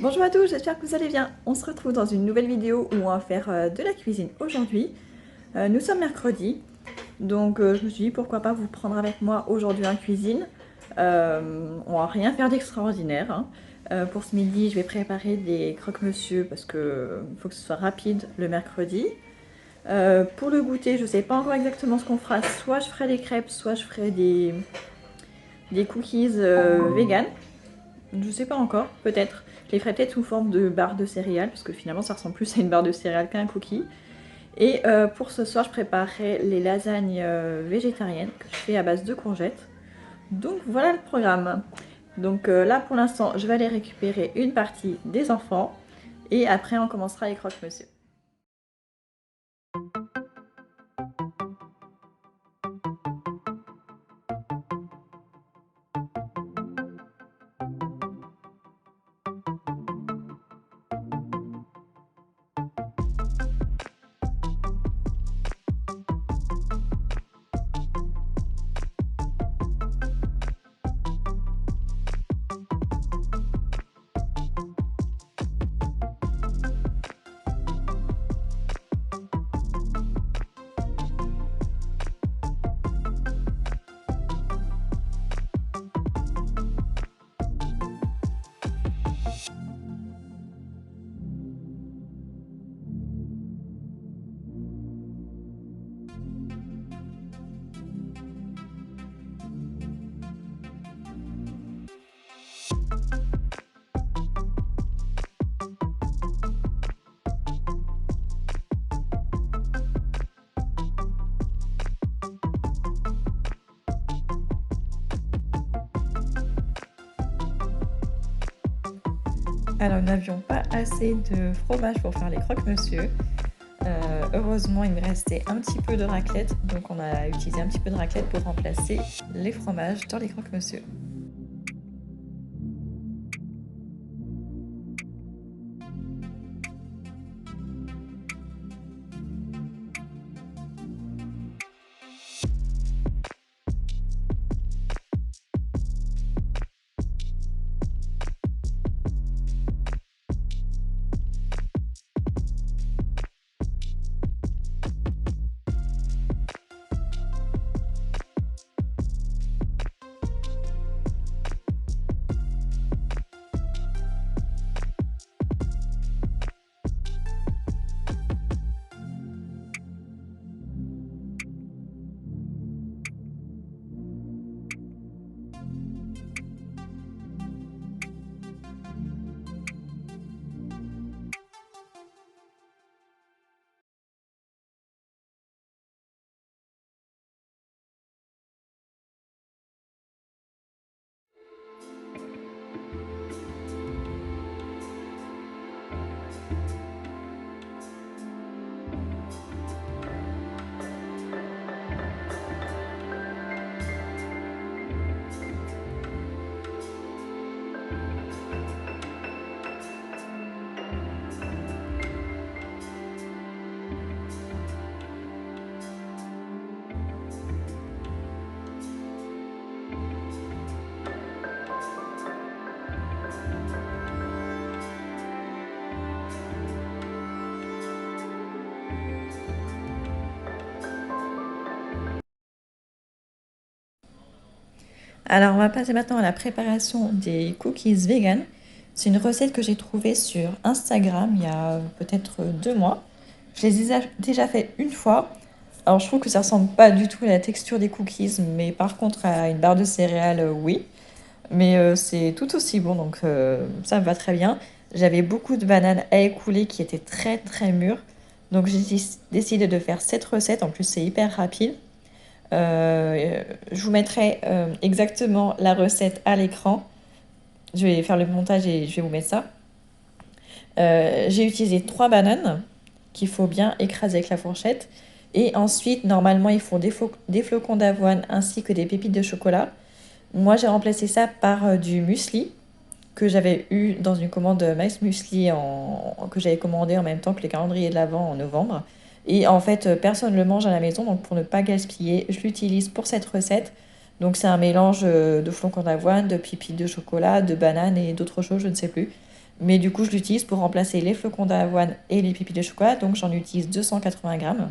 Bonjour à tous, j'espère que vous allez bien. On se retrouve dans une nouvelle vidéo où on va faire de la cuisine aujourd'hui. Nous sommes mercredi, donc je me suis dit pourquoi pas vous prendre avec moi aujourd'hui en cuisine. On va rien faire d'extraordinaire, hein. Pour ce midi, je vais préparer des croque-monsieur parce que faut que ce soit rapide le mercredi. Pour le goûter, je ne sais pas encore exactement ce qu'on fera. Soit je ferai des crêpes, soit je ferai des cookies vegan. Je ne sais pas encore, peut-être. Je les ferai peut-être sous forme de barre de céréales, parce que finalement ça ressemble plus à une barre de céréales qu'à un cookie. Et pour ce soir, je préparerai les lasagnes végétariennes que je fais à base de courgettes. Donc voilà le programme. Donc là pour l'instant, je vais aller récupérer une partie des enfants. Et après, on commencera les croque-monsieur. Alors, nous n'avions pas assez de fromage pour faire les croque-monsieur. Heureusement, il me restait un petit peu de raclette, donc on a utilisé un petit peu de raclette pour remplacer les fromages dans les croque-monsieur. Alors, on va passer maintenant à la préparation des cookies vegan. C'est une recette que j'ai trouvée sur Instagram il y a peut-être 2 mois. Je les ai déjà fait une fois. Alors, je trouve que ça ressemble pas du tout à la texture des cookies, mais par contre, à une barre de céréales, oui. Mais c'est tout aussi bon, donc ça me va très bien. J'avais beaucoup de bananes à écouler qui étaient très très mûres. Donc, j'ai décidé de faire cette recette. En plus, c'est hyper rapide. Je vous mettrai exactement la recette à l'écran. Je vais faire le montage et je vais vous mettre ça. J'ai utilisé 3 bananes qu'il faut bien écraser avec la fourchette. Et ensuite, normalement, il faut des flocons d'avoine ainsi que des pépites de chocolat. Moi, j'ai remplacé ça par du muesli que j'avais eu dans une commande Max Muesli que j'avais commandé en même temps que les calendriers de l'Avent en novembre. Et en fait, personne ne le mange à la maison, donc pour ne pas gaspiller, je l'utilise pour cette recette. Donc c'est un mélange de flocons d'avoine, de pépites de chocolat, de bananes et d'autres choses, je ne sais plus. Mais du coup, je l'utilise pour remplacer les flocons d'avoine et les pépites de chocolat. Donc, j'en utilise 280 grammes.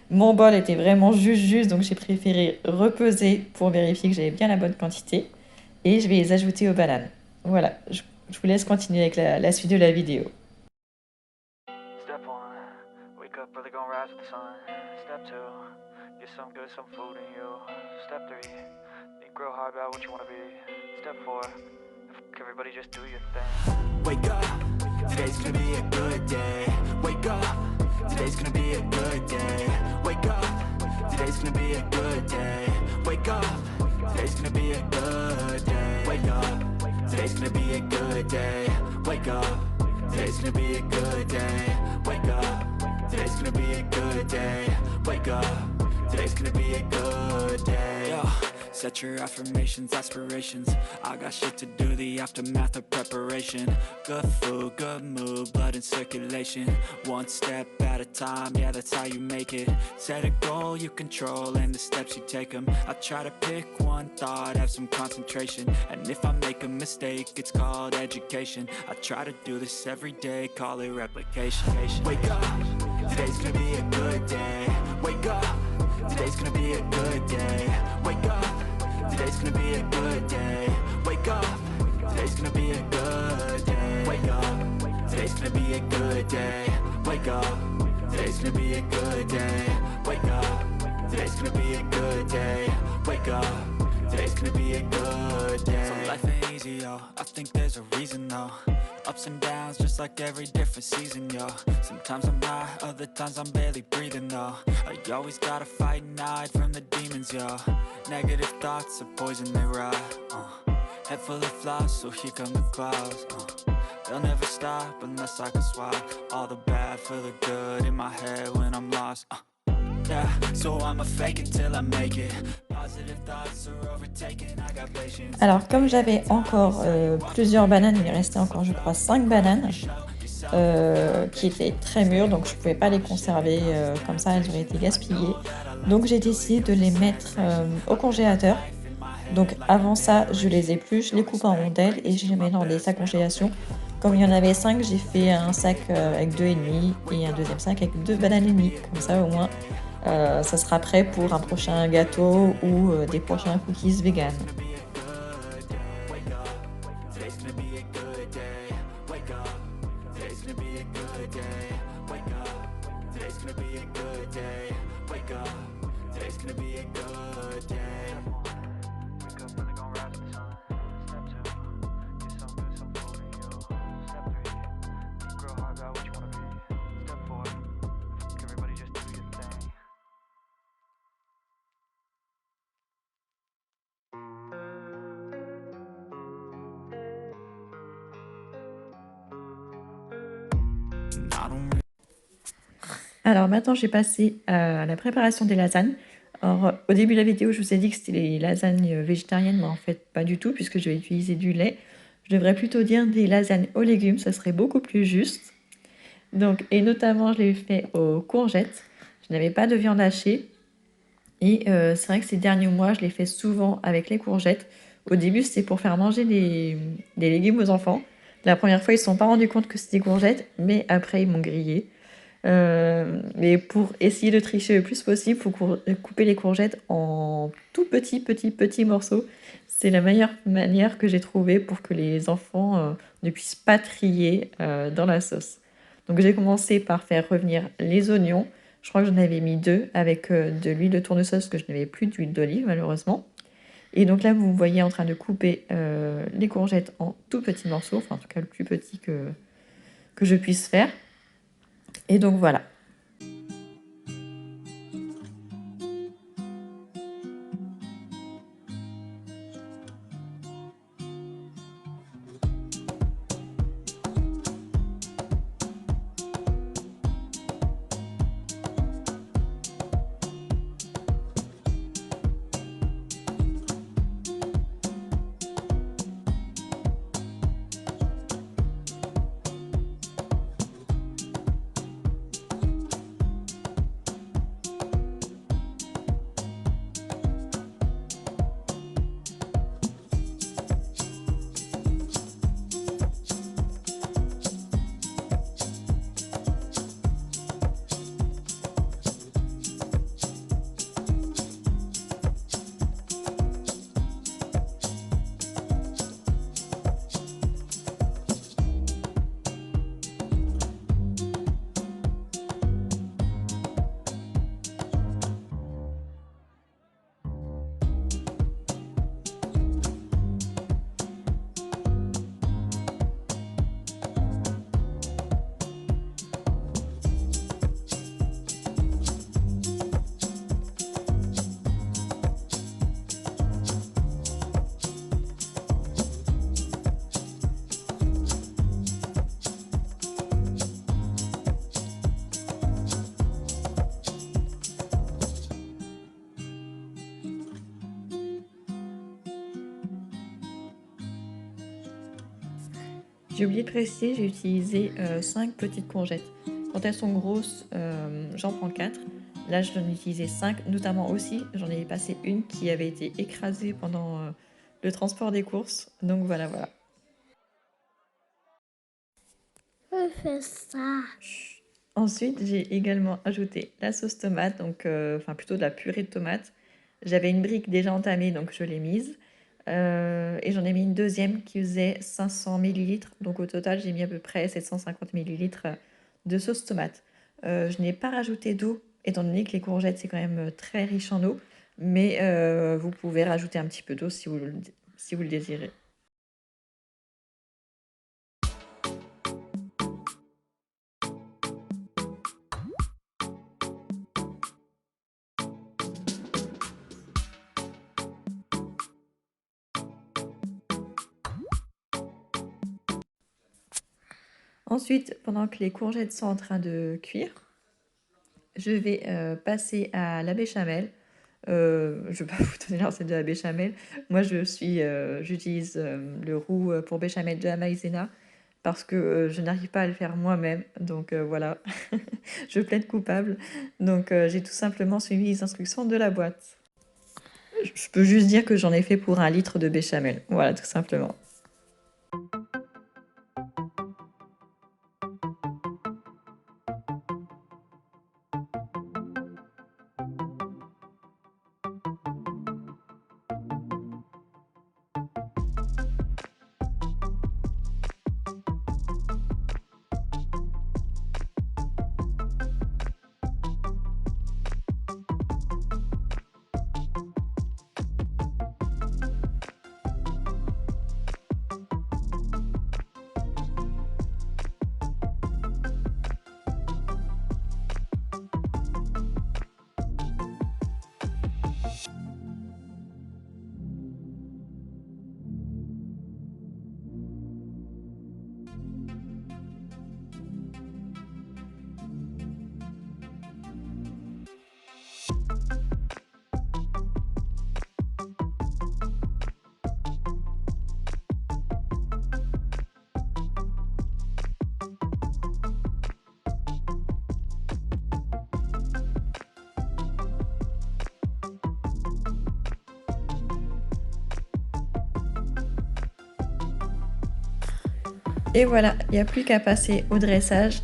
Mon bol était vraiment juste, donc j'ai préféré repeser pour vérifier que j'avais bien la bonne quantité. Et je vais les ajouter aux bananes. Voilà, je vous laisse continuer avec la suite de la vidéo. Step 1, wake up early, gonna rise with the sun. Step 2, get some good, some food in you. Step 3, think real hard about what you wanna be. Step 4, everybody just do your thing. Wake up, today's gonna be a good day. Wake up, today's gonna be a good day. Wake up, today's gonna be a good day. Wake up, today's gonna be a good day. Wake up, today's gonna be a good day. Wake up, today's gonna be a good day. Wake up, today's gonna be a good day. Wake up, today's gonna be a good day. Yo, set your affirmations, aspirations. I got shit to do, the aftermath of preparation. Good food, good mood, blood in circulation. One step at a time, yeah, that's how you make it. Set a goal you control and the steps you take them. I try to pick one thought, have some concentration. And if I make a mistake, it's called education. I try to do this every day, call it replication. Wake up, today's gonna be a good day. Wake up, today's gonna be a good day. Wake up, today's gonna be a good day. Wake up, today's gonna be a good day. Wake up, today's gonna be a good day. Wake up, today's gonna be a good day. Wake up, today's gonna be a good day. Wake up, today's gonna be a good day. So life ain't easy, yo, I think there's a reason though. Ups and downs, just like every different season, yo. Sometimes I'm high, other times I'm barely breathing, though. I always gotta fight and hide from the demons, yo. Negative thoughts are poison, they rot. Head full of flies, so here come the clouds. They'll never stop unless I can swap all the bad for the good in my head when I'm lost. Yeah, so I'ma fake it till I make it. Positive thoughts are overtaken, I got patience. Alors comme j'avais encore plusieurs bananes, il me restait encore je crois 5 bananes qui étaient très mûres, donc je pouvais pas les conserver comme ça, elles auraient été gaspillées. Donc j'ai décidé de les mettre au congélateur. Donc avant ça, je les épluche, je les coupe en rondelles et je les mets dans des sacs congélation. Comme il y en avait 5, j'ai fait un sac avec 2,5 et un deuxième sac avec 2 bananes et demie. Comme ça au moins ça sera prêt pour un prochain gâteau ou des prochains cookies vegan. Alors maintenant, j'ai passé à la préparation des lasagnes. Alors, au début de la vidéo, je vous ai dit que c'était les lasagnes végétariennes, mais en fait, pas du tout, puisque je vais utiliser du lait. Je devrais plutôt dire des lasagnes aux légumes, ça serait beaucoup plus juste. Donc, et notamment, je l'ai fait aux courgettes. Je n'avais pas de viande hachée. Et c'est vrai que ces derniers mois, je l'ai fait souvent avec les courgettes. Au début, c'était pour faire manger des légumes aux enfants. La première fois, ils ne se sont pas rendus compte que c'était courgettes, mais après, ils m'ont grillé. Mais pour essayer de tricher le plus possible, il faut couper les courgettes en tout petits morceaux. C'est la meilleure manière que j'ai trouvée pour que les enfants ne puissent pas trier dans la sauce. Donc j'ai commencé par faire revenir les oignons. Je crois que j'en avais mis 2 avec de l'huile de tournesol parce que je n'avais plus d'huile d'olive malheureusement. Et donc là, vous me voyez en train de couper les courgettes en tout petits morceaux, enfin en tout cas le plus petit que je puisse faire. Et donc voilà. J'ai oublié de préciser, j'ai utilisé 5 petites courgettes. Quand elles sont grosses, j'en prends 4. Là, j'en ai utilisé 5, notamment aussi, j'en ai passé une qui avait été écrasée pendant le transport des courses. Donc voilà, voilà. Je fais ça. Ensuite, j'ai également ajouté la sauce tomate, donc enfin plutôt de la purée de tomate. J'avais une brique déjà entamée, donc je l'ai mise. Et j'en ai mis une deuxième qui faisait 500 millilitres. Donc au total, j'ai mis à peu près 750 millilitres de sauce tomate. Je n'ai pas rajouté d'eau, étant donné que les courgettes, c'est quand même très riche en eau. Mais vous pouvez rajouter un petit peu d'eau si vous le désirez. Ensuite, pendant que les courgettes sont en train de cuire, je vais passer à la béchamel. Je ne vais pas vous donner la recette de la béchamel. Moi, j'utilise le roux pour béchamel de la maïzena parce que je n'arrive pas à le faire moi-même. Donc voilà, je plaide coupable. Donc j'ai tout simplement suivi les instructions de la boîte. Je peux juste dire que j'en ai fait pour 1 litre de béchamel. Voilà, tout simplement. Et voilà, il n'y a plus qu'à passer au dressage.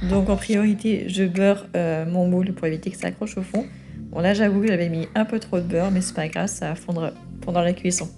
Donc en priorité, je beurre mon moule pour éviter que ça accroche au fond. Bon là j'avoue que j'avais mis un peu trop de beurre, mais c'est pas grave, ça va fondre pendant la cuisson.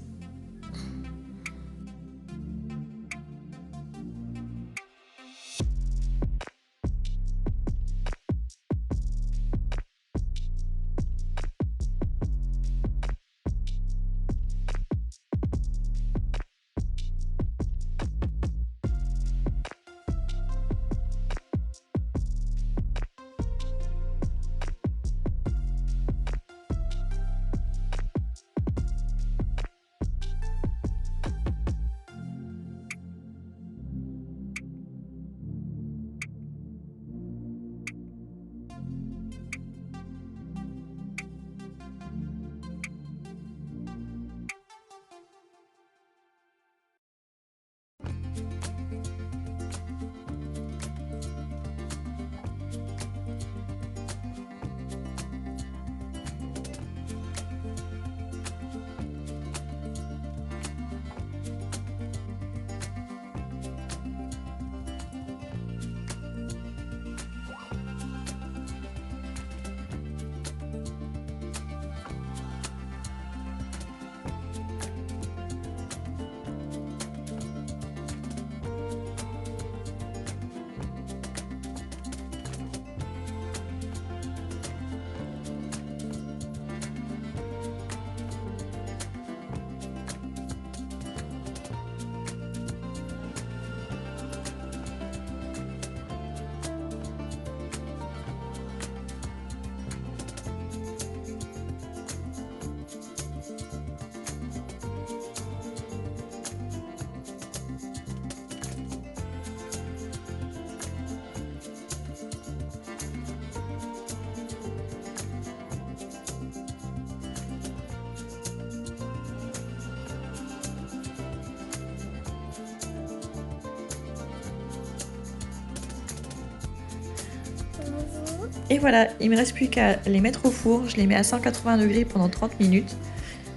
Et voilà, il me reste plus qu'à les mettre au four. Je les mets à 180 degrés pendant 30 minutes.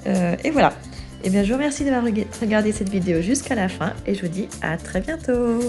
Et voilà. Et bien, je vous remercie d'avoir regardé cette vidéo jusqu'à la fin et je vous dis à très bientôt.